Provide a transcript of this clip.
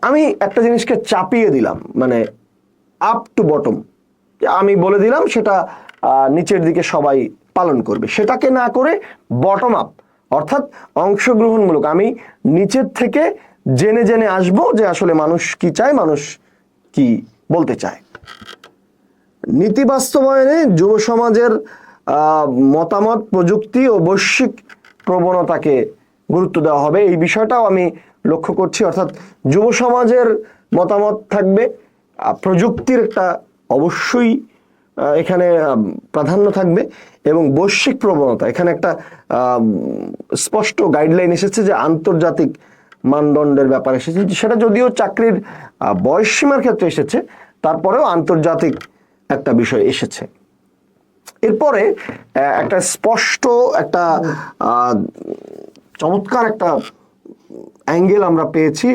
আমি একটা জিনিসকে চাপিয়ে দিলাম, মানে আপ টু বটম, আমি বলে দিলাম সেটা নিচের দিকে সবাই পালন করবে, সেটাকে না করে বটম আপ অর্থাৎ অংশগ্রহণমূলক, আমি নিচের থেকে জেনে জেনে আসবো যে আসলে মানুষ কি চায়, মানুষ কি বলতে চায়। নীতি বাস্তবায়নে যুব সমাজের মতামত, প্রযুক্তি ও বৈশ্বিক প্রবণতাকে গুরুত্ব দেওয়া হবে, এই বিষয়টাও আমি লক্ষ্য করছি। অর্থাৎ যুব সমাজের মতামত থাকবে, প্রযুক্তির একটা অবশ্যই এখানে প্রাধান্য থাকবে, এবং বৈশ্বিক প্রবণতা, এখানে একটা স্পষ্ট গাইডলাইন এসেছে যে আন্তর্জাতিক মানদণ্ডের ব্যাপার এসেছে, সেটা যদিও চাকরির বয়সসীমার ক্ষেত্রে এসেছে, তারপরেও আন্তর্জাতিক একটা বিষয় এসেছে। এরপরে একটা স্পষ্ট একটা চমৎকার একটা অ্যাঙ্গেল আমরা পেয়েছি।